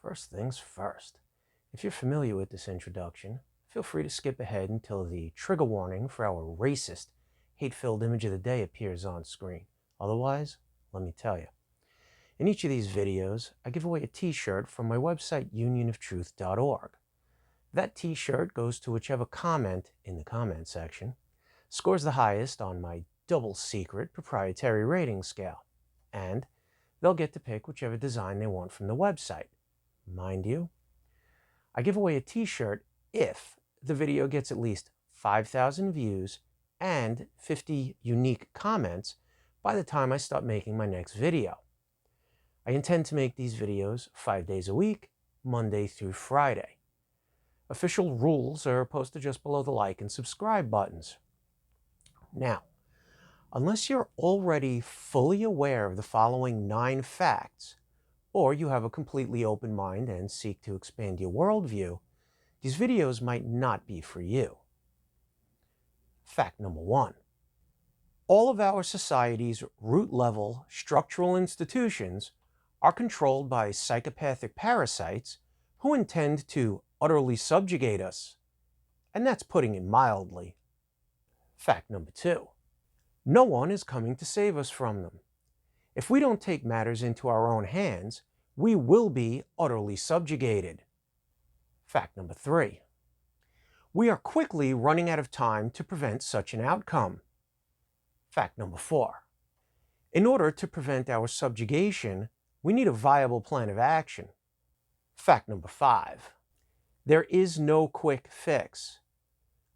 First things first. If you're familiar with this introduction, feel free to skip ahead until the trigger warning for our racist, hate-filled image of the day appears on screen. Otherwise, let me tell you. In each of these videos, I give away a t-shirt from my website, UnionOfTruth.org. That t-shirt goes to whichever comment in the comment section scores the highest on my double-secret proprietary rating scale, and they'll get to pick whichever design they want from the website. Mind you, I give away a t-shirt if the video gets at least 5,000 views and 50 unique comments by the time I start making my next video. I intend to make these videos 5 days a week, Monday through Friday. Official rules are posted just below the like and subscribe buttons. Now, unless you're already fully aware of the following 9 facts, or you have a completely open mind and seek to expand your worldview, these videos might not be for you. Fact number 1. All of our society's root-level structural institutions are controlled by psychopathic parasites who intend to utterly subjugate us. And that's putting it mildly. Fact number 2. No one is coming to save us from them. If we don't take matters into our own hands, we will be utterly subjugated. Fact number 3. We are quickly running out of time to prevent such an outcome. Fact number 4. In order to prevent our subjugation, we need a viable plan of action. Fact number 5. There is no quick fix.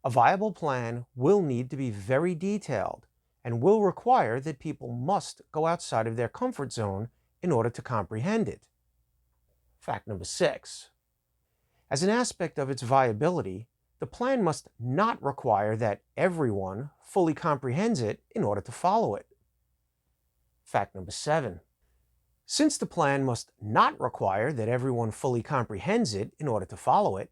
A viable plan will need to be very detailed and will require that people must go outside of their comfort zone in order to comprehend it. Fact number 6. As an aspect of its viability, the plan must not require that everyone fully comprehends it in order to follow it. Fact number 7. Since the plan must not require that everyone fully comprehends it in order to follow it,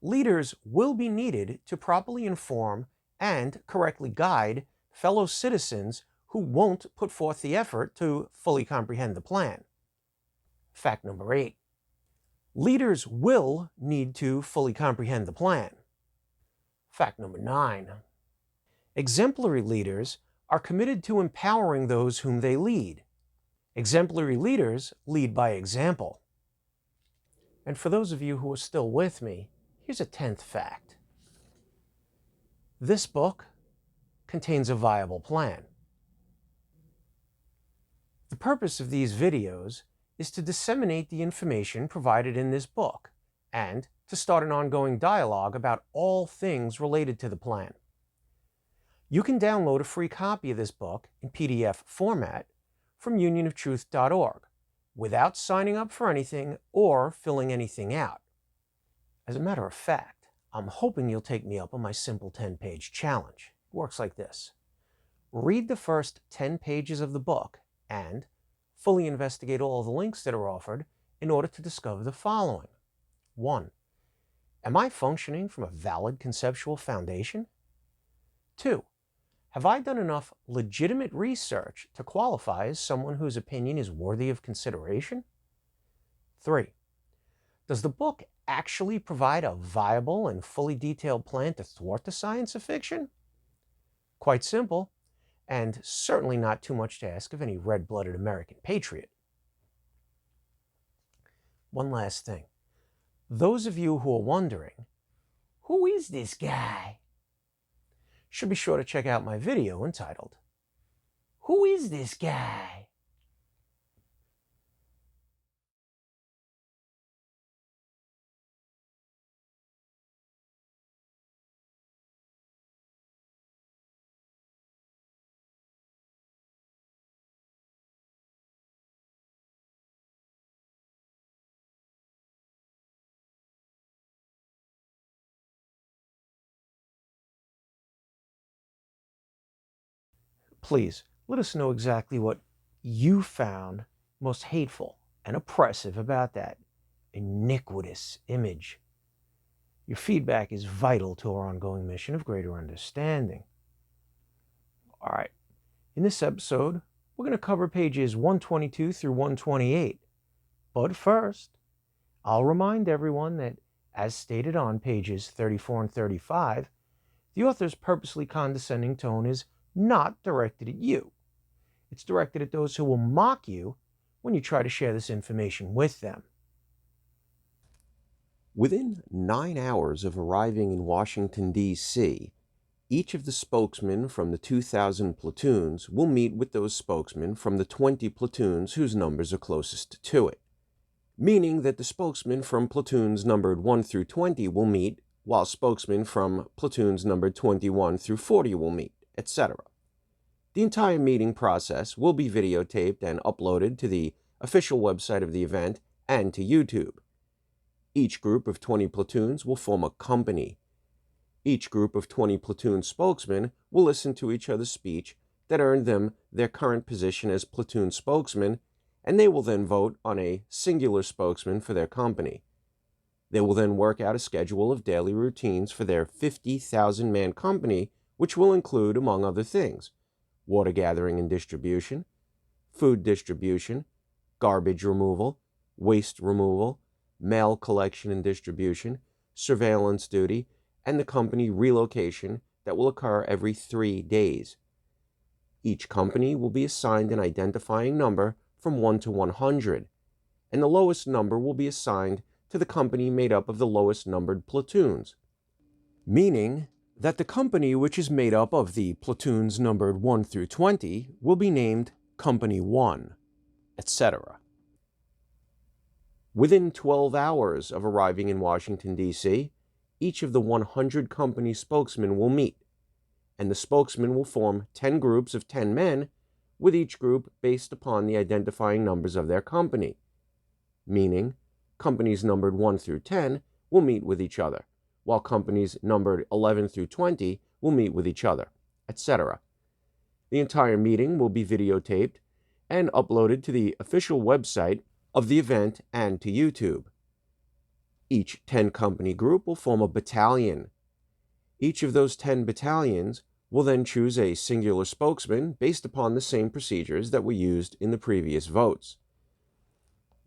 leaders will be needed to properly inform and correctly guide fellow citizens who won't put forth the effort to fully comprehend the plan. Fact number 8. Leaders will need to fully comprehend the plan. Fact number 9. Exemplary leaders are committed to empowering those whom they lead. Exemplary leaders lead by example. And for those of you who are still with me, here's a 10th fact. This book contains a viable plan. The purpose of these videos is to disseminate the information provided in this book and to start an ongoing dialogue about all things related to the plan. You can download a free copy of this book in PDF format from UnionOfTruth.org without signing up for anything or filling anything out. As a matter of fact, I'm hoping you'll take me up on my simple 10-page challenge. It works like this. Read the first 10 pages of the book and fully investigate all of the links that are offered in order to discover the following. 1. Am I functioning from a valid conceptual foundation? 2. Have I done enough legitimate research to qualify as someone whose opinion is worthy of consideration? 3. Does the book actually provide a viable and fully detailed plan to thwart the science of fiction? Quite simple, and certainly not too much to ask of any red-blooded American patriot. One last thing. Those of you who are wondering, who is this guy? Should be sure to check out my video entitled, Who is this guy? Please, let us know exactly what you found most hateful and oppressive about that iniquitous image. Your feedback is vital to our ongoing mission of greater understanding. All right, in this episode, we're going to cover pages 122 through 128. But first, I'll remind everyone that, as stated on pages 34 and 35, the author's purposely condescending tone is not directed at you. It's directed at those who will mock you when you try to share this information with them. Within 9 hours of arriving in Washington, D.C., each of the spokesmen from the 2,000 platoons will meet with those spokesmen from the 20 platoons whose numbers are closest to it, meaning that the spokesmen from platoons numbered 1 through 20 will meet, while spokesmen from platoons numbered 21 through 40 will meet, etc. The entire meeting process will be videotaped and uploaded to the official website of the event and to YouTube. Each group of 20 platoons will form a company. Each group of 20 platoon spokesmen will listen to each other's speech that earned them their current position as platoon spokesmen, and they will then vote on a singular spokesman for their company. They will then work out a schedule of daily routines for their 50,000-man company, which will include, among other things, water gathering and distribution, food distribution, garbage removal, waste removal, mail collection and distribution, surveillance duty, and the company relocation that will occur every 3 days. Each company will be assigned an identifying number from 1 to 100, and the lowest number will be assigned to the company made up of the lowest numbered platoons, meaning that the company which is made up of the platoons numbered 1 through 20 will be named Company 1, etc. Within 12 hours of arriving in Washington, D.C., each of the 100 company spokesmen will meet, and the spokesmen will form 10 groups of 10 men, with each group based upon the identifying numbers of their company, meaning companies numbered 1 through 10 will meet with each other, while companies numbered 11 through 20 will meet with each other, etc. The entire meeting will be videotaped and uploaded to the official website of the event and to YouTube. Each 10-company group will form a battalion. Each of those 10 battalions will then choose a singular spokesman based upon the same procedures that were used in the previous votes.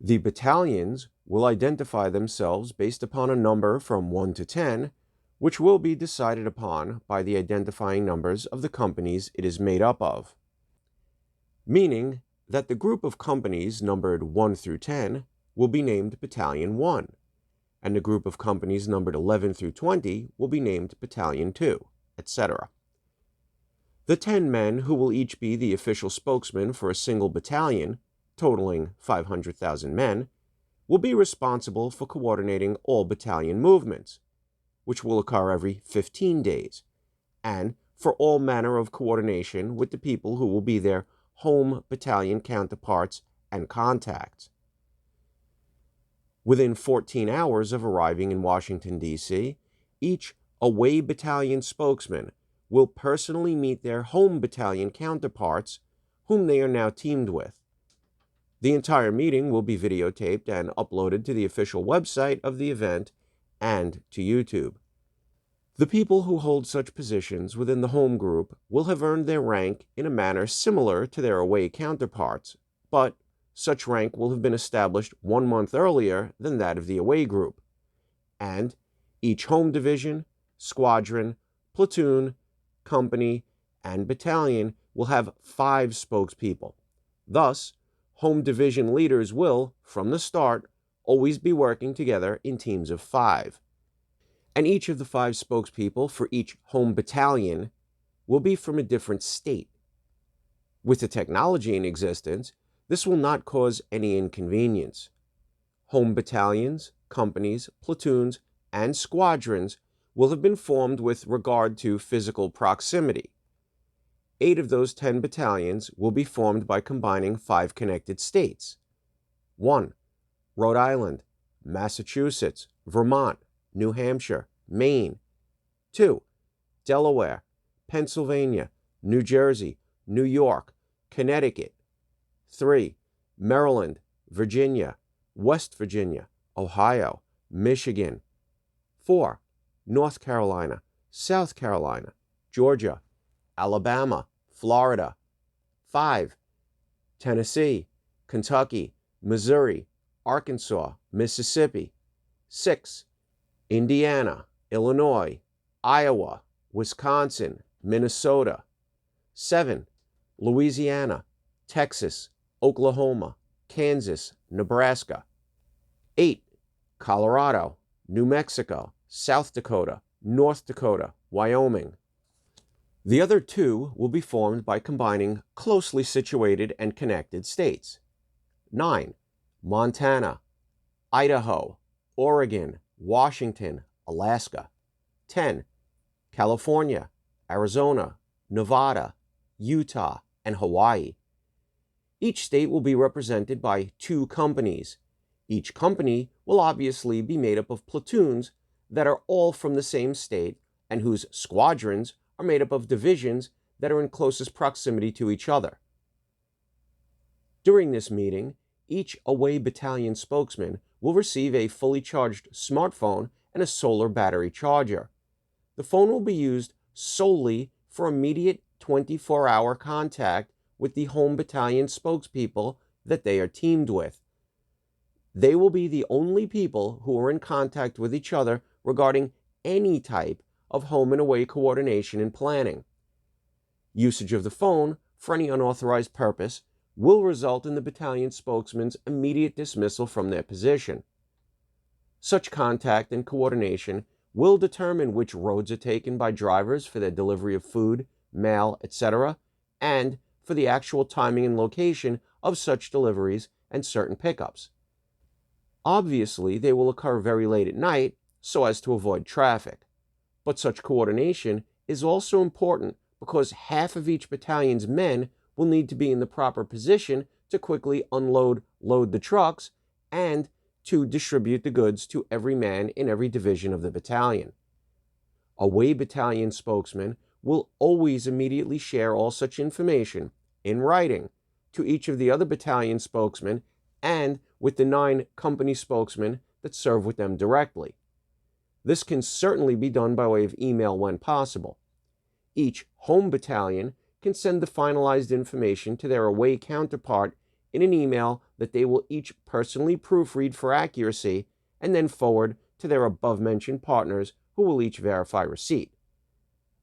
The battalions will identify themselves based upon a number from 1 to 10, which will be decided upon by the identifying numbers of the companies it is made up of, meaning that the group of companies numbered 1 through 10 will be named Battalion 1, and the group of companies numbered 11 through 20 will be named Battalion 2, etc. The 10 men who will each be the official spokesman for a single battalion, totaling 500,000 men, will be responsible for coordinating all battalion movements, which will occur every 15 days, and for all manner of coordination with the people who will be their home battalion counterparts and contacts. Within 14 hours of arriving in Washington, D.C., each away battalion spokesman will personally meet their home battalion counterparts, whom they are now teamed with. The entire meeting will be videotaped and uploaded to the official website of the event and to YouTube. The people who hold such positions within the home group will have earned their rank in a manner similar to their away counterparts, but such rank will have been established 1 month earlier than that of the away group, and each home division, squadron, platoon, company, and battalion will have 5 spokespeople. Thus, home division leaders will, from the start, always be working together in teams of 5. And each of the 5 spokespeople for each home battalion will be from a different state. With the technology in existence, this will not cause any inconvenience. Home battalions, companies, platoons, and squadrons will have been formed with regard to physical proximity. 8 of those 10 battalions will be formed by combining 5 connected states. 1. Rhode Island, Massachusetts, Vermont, New Hampshire, Maine. 2. Delaware, Pennsylvania, New Jersey, New York, Connecticut. 3. Maryland, Virginia, West Virginia, Ohio, Michigan. 4. North Carolina, South Carolina, Georgia, Alabama, Florida. 5. Tennessee, Kentucky, Missouri, Arkansas, Mississippi. 6. Indiana, Illinois, Iowa, Wisconsin, Minnesota. 7. Louisiana, Texas, Oklahoma, Kansas, Nebraska. 8. Colorado, New Mexico, South Dakota, North Dakota, Wyoming. The other 2 will be formed by combining closely situated and connected states. 9. Montana, Idaho, Oregon, Washington, Alaska. 10. California, Arizona, Nevada, Utah, and Hawaii. Each state will be represented by 2 companies. Each company will obviously be made up of platoons that are all from the same state and whose squadrons are made up of divisions that are in closest proximity to each other. During this meeting, each away battalion spokesman will receive a fully charged smartphone and a solar battery charger. The phone will be used solely for immediate 24-hour contact with the home battalion spokespeople that they are teamed with. They will be the only people who are in contact with each other regarding any type of home and away coordination and planning. Usage of the phone for any unauthorized purpose will result in the battalion spokesman's immediate dismissal from their position. Such contact and coordination will determine which roads are taken by drivers for their delivery of food, mail, etc., and for the actual timing and location of such deliveries and certain pickups. Obviously, they will occur very late at night so as to avoid traffic. But such coordination is also important because half of each battalion's men will need to be in the proper position to quickly load the trucks and to distribute the goods to every man in every division of the battalion. Away battalion spokesman will always immediately share all such information in writing to each of the other battalion spokesmen and with the 9 company spokesmen that serve with them directly. This can certainly be done by way of email when possible. Each home battalion can send the finalized information to their away counterpart in an email that they will each personally proofread for accuracy and then forward to their above-mentioned partners who will each verify receipt.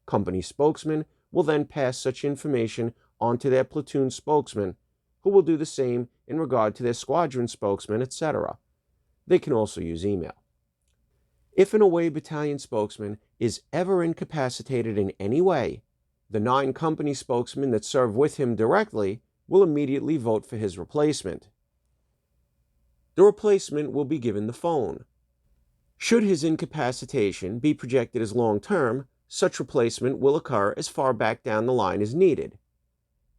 Company spokesmen will then pass such information on to their platoon spokesman, who will do the same in regard to their squadron spokesman, etc. They can also use email. If an away battalion spokesman is ever incapacitated in any way, the 9 company spokesmen that serve with him directly will immediately vote for his replacement. The replacement will be given the phone. Should his incapacitation be projected as long-term, such replacement will occur as far back down the line as needed.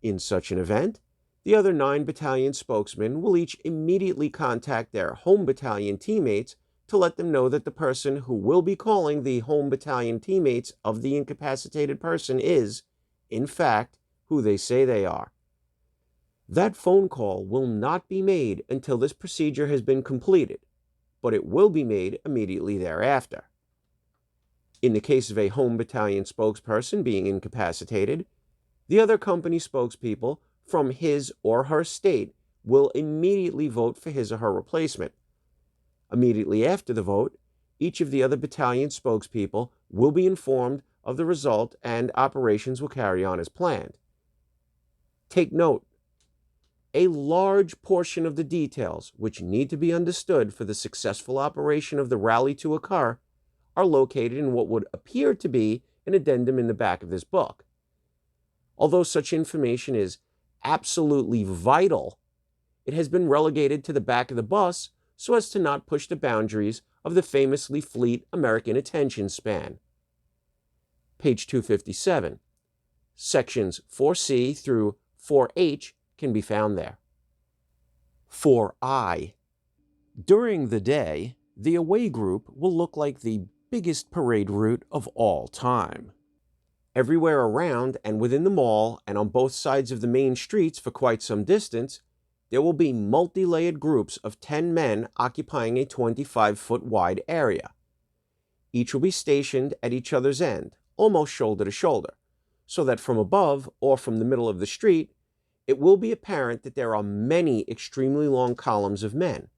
In such an event, the other 9 battalion spokesmen will each immediately contact their home battalion teammates to let them know that the person who will be calling the home battalion teammates of the incapacitated person is, in fact, who they say they are. That phone call will not be made until this procedure has been completed, but it will be made immediately thereafter. In the case of a home battalion spokesperson being incapacitated, the other company spokespeople from his or her state will immediately vote for his or her replacement. Immediately after the vote, each of the other battalion spokespeople will be informed of the result and operations will carry on as planned. Take note, a large portion of the details which need to be understood for the successful operation of the rally to occur are located in what would appear to be an addendum in the back of this book. Although such information is absolutely vital, it has been relegated to the back of the bus so as to not push the boundaries of the famously fleet American attention span. Page 257. Sections 4C through 4H can be found there. 4I. During the day, the away group will look like the biggest parade route of all time. Everywhere around and within the mall and on both sides of the main streets for quite some distance, there will be multi-layered groups of 10 men occupying a 25-foot wide area. Each will be stationed at each other's end, almost shoulder to shoulder, so that from above or from the middle of the street, it will be apparent that there are many extremely long columns of men.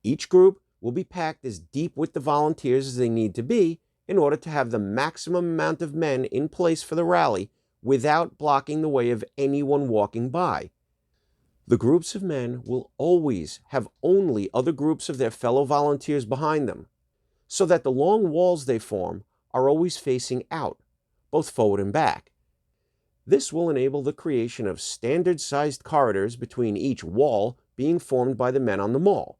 Each group will be packed as deep with the volunteers as they need to be in order to have the maximum amount of men in place for the rally without blocking the way of anyone walking by. The groups of men will always have only other groups of their fellow volunteers behind them, so that the long walls they form are always facing out, both forward and back. This will enable the creation of standard-sized corridors between each wall being formed by the men on the mall,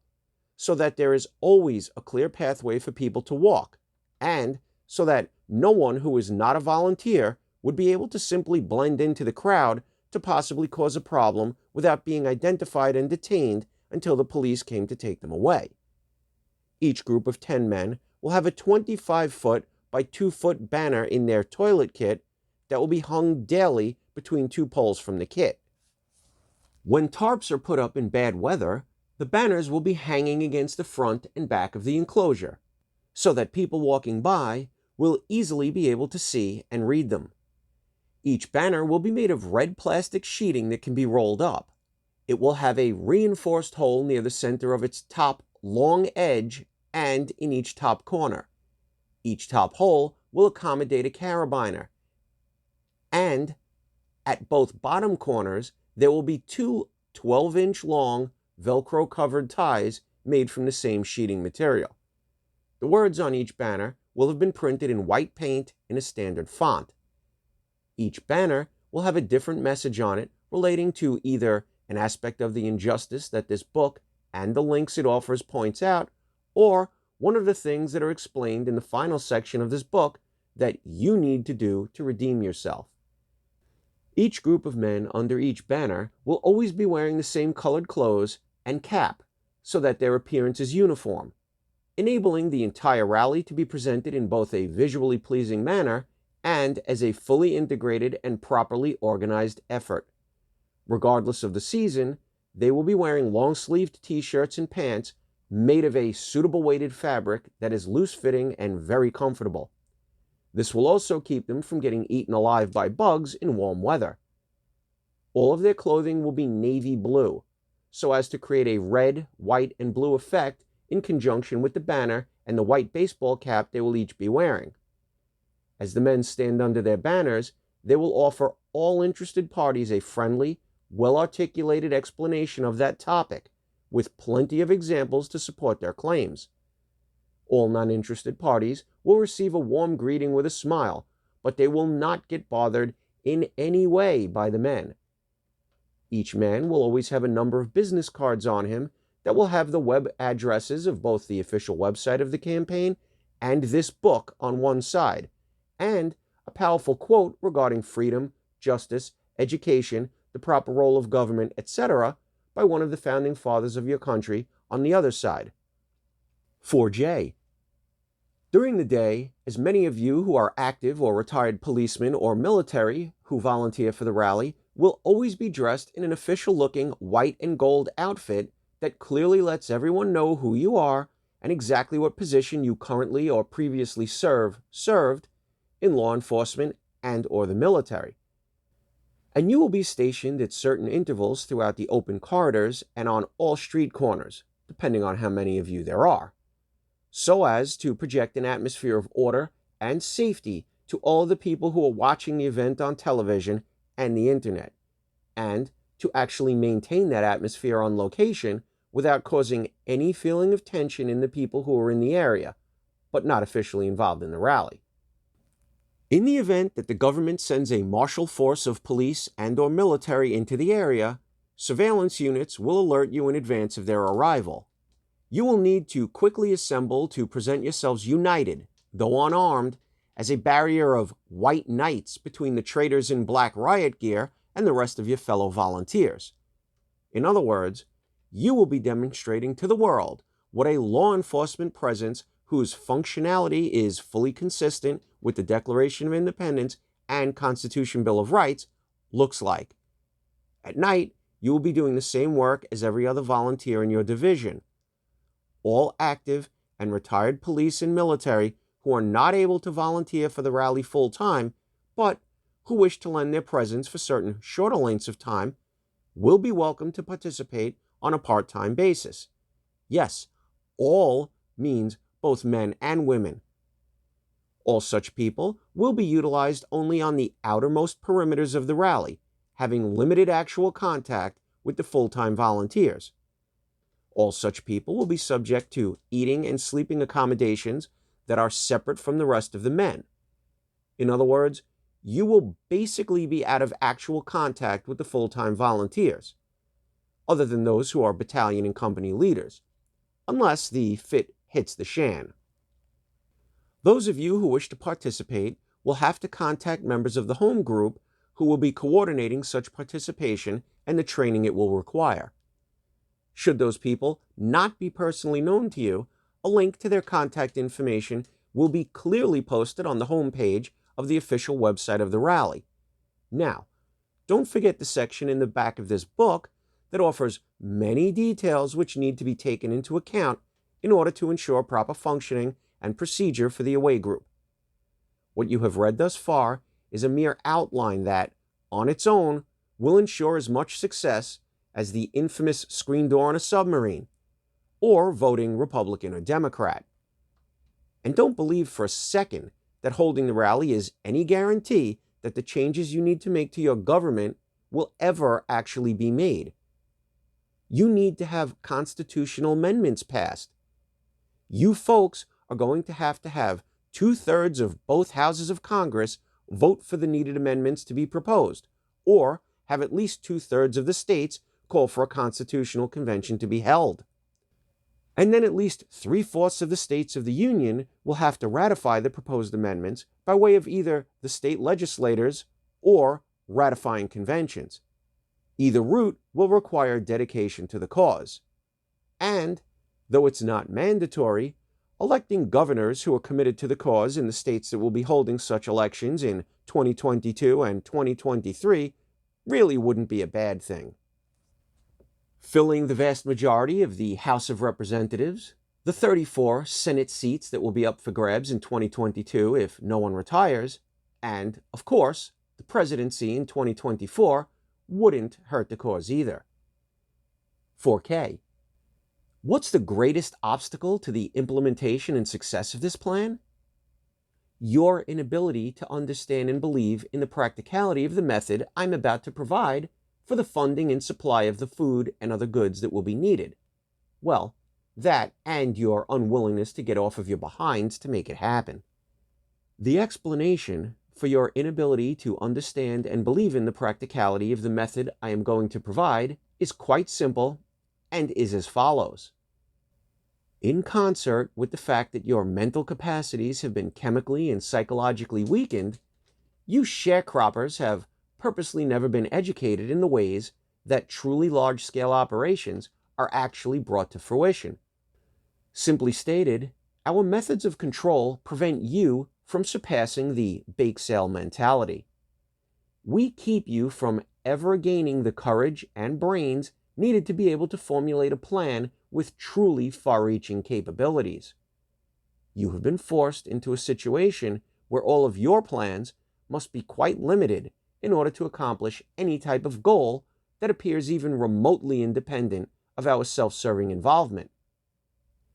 so that there is always a clear pathway for people to walk, and so that no one who is not a volunteer would be able to simply blend into the crowd to possibly cause a problem without being identified and detained until the police came to take them away. Each group of 10 men will have a 25-foot by 2-foot banner in their toilet kit that will be hung daily between 2 poles from the kit. When tarps are put up in bad weather, the banners will be hanging against the front and back of the enclosure, so that people walking by will easily be able to see and read them. Each banner will be made of red plastic sheeting that can be rolled up. It will have a reinforced hole near the center of its top long edge and in each top corner. Each top hole will accommodate a carabiner, and at both bottom corners there will be 2 12-inch long Velcro-covered ties made from the same sheeting material. The words on each banner will have been printed in white paint in a standard font. Each banner will have a different message on it relating to either an aspect of the injustice that this book and the links it offers points out, or one of the things that are explained in the final section of this book that you need to do to redeem yourself. Each group of men under each banner will always be wearing the same colored clothes and cap so that their appearance is uniform, enabling the entire rally to be presented in both a visually pleasing manner and as a fully integrated and properly organized effort. Regardless of the season, they will be wearing long-sleeved t-shirts and pants made of a suitable weighted fabric that is loose-fitting and very comfortable. This will also keep them from getting eaten alive by bugs in warm weather. All of their clothing will be navy blue, so as to create a red, white, and blue effect in conjunction with the banner and the white baseball cap they will each be wearing. As the men stand under their banners, they will offer all interested parties a friendly, well-articulated explanation of that topic, with plenty of examples to support their claims. All non-interested parties will receive a warm greeting with a smile, but they will not get bothered in any way by the men. Each man will always have a number of business cards on him that will have the web addresses of both the official website of the campaign and this book on one side, and a powerful quote regarding freedom, justice, education, the proper role of government, etc., by one of the founding fathers of your country on the other side. 4J. During the day, as many of you who are active or retired policemen or military who volunteer for the rally will always be dressed in an official-looking white and gold outfit that clearly lets everyone know who you are and exactly what position you currently or previously served in law enforcement and or the military. And you will be stationed at certain intervals throughout the open corridors and on all street corners, depending on how many of you there are, so as to project an atmosphere of order and safety to all the people who are watching the event on television and the internet, and to actually maintain that atmosphere on location without causing any feeling of tension in the people who are in the area, but not officially involved in the rally. In the event that the government sends a martial force of police and or military into the area, surveillance units will alert you in advance of their arrival. You will need to quickly assemble to present yourselves united, though unarmed, as a barrier of white knights between the traitors in black riot gear and the rest of your fellow volunteers. In other words, you will be demonstrating to the world what a law enforcement presence whose functionality is fully consistent with the Declaration of Independence and Constitution Bill of Rights looks like. At night, you will be doing the same work as every other volunteer in your division. All active and retired police and military who are not able to volunteer for the rally full-time, but who wish to lend their presence for certain shorter lengths of time, will be welcome to participate on a part-time basis. Yes, all means both men and women. All such people will be utilized only on the outermost perimeters of the rally, having limited actual contact with the full-time volunteers. All such people will be subject to eating and sleeping accommodations that are separate from the rest of the men. In other words, you will basically be out of actual contact with the full-time volunteers, other than those who are battalion and company leaders, unless the fit hits the shan. Those of you who wish to participate will have to contact members of the home group who will be coordinating such participation and the training it will require. Should those people not be personally known to you, a link to their contact information will be clearly posted on the home page of the official website of the rally. Now, don't forget the section in the back of this book that offers many details which need to be taken into account in order to ensure proper functioning and procedure for the away group. What you have read thus far is a mere outline that, on its own, will ensure as much success as the infamous screen door on a submarine, or voting Republican or Democrat. And don't believe for a second that holding the rally is any guarantee that the changes you need to make to your government will ever actually be made. You need to have constitutional amendments passed. You folks are going to have 2/3 of both houses of Congress vote for the needed amendments to be proposed, or have at least 2/3 of the states call for a constitutional convention to be held. And then at least 3/4 of the states of the Union will have to ratify the proposed amendments by way of either the state legislators or ratifying conventions. Either route will require dedication to the cause. And, though it's not mandatory, electing governors who are committed to the cause in the states that will be holding such elections in 2022 and 2023 really wouldn't be a bad thing. Filling the vast majority of the House of Representatives, the 34 Senate seats that will be up for grabs in 2022 if no one retires, and, of course, the presidency in 2024 wouldn't hurt the cause either. 4K. What's the greatest obstacle to the implementation and success of this plan? Your inability to understand and believe in the practicality of the method I'm about to provide for the funding and supply of the food and other goods that will be needed. Well, that and your unwillingness to get off of your behinds to make it happen. The explanation for your inability to understand and believe in the practicality of the method I am going to provide is quite simple and is as follows. In concert with the fact that your mental capacities have been chemically and psychologically weakened, you sharecroppers have purposely never been educated in the ways that truly large-scale operations are actually brought to fruition. Simply stated, our methods of control prevent you from surpassing the bake sale mentality. We keep you from ever gaining the courage and brains needed to be able to formulate a plan with truly far-reaching capabilities. You have been forced into a situation where all of your plans must be quite limited in order to accomplish any type of goal that appears even remotely independent of our self-serving involvement.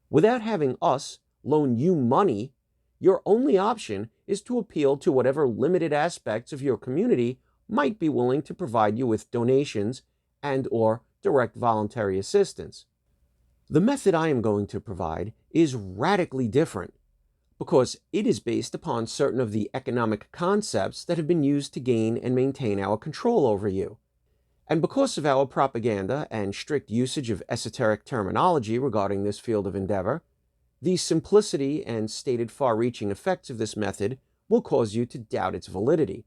Without having us loan you money, your only option is to appeal to whatever limited aspects of your community might be willing to provide you with donations and/or direct voluntary assistance. The method I am going to provide is radically different because it is based upon certain of the economic concepts that have been used to gain and maintain our control over you. And because of our propaganda and strict usage of esoteric terminology regarding this field of endeavor, the simplicity and stated far-reaching effects of this method will cause you to doubt its validity.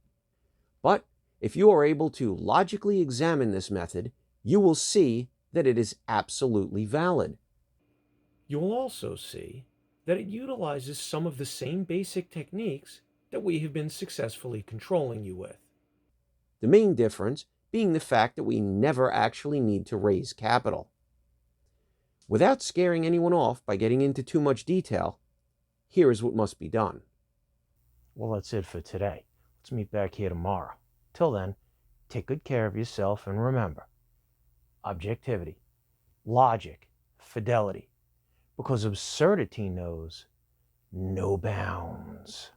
But if you are able to logically examine this method, you will see that it is absolutely valid. You will also see that it utilizes some of the same basic techniques that we have been successfully controlling you with. The main difference being the fact that we never actually need to raise capital. Without scaring anyone off by getting into too much detail, here is what must be done. Well, that's it for today. Let's meet back here tomorrow. Till then, take good care of yourself and remember, objectivity, logic, fidelity, because absurdity knows no bounds.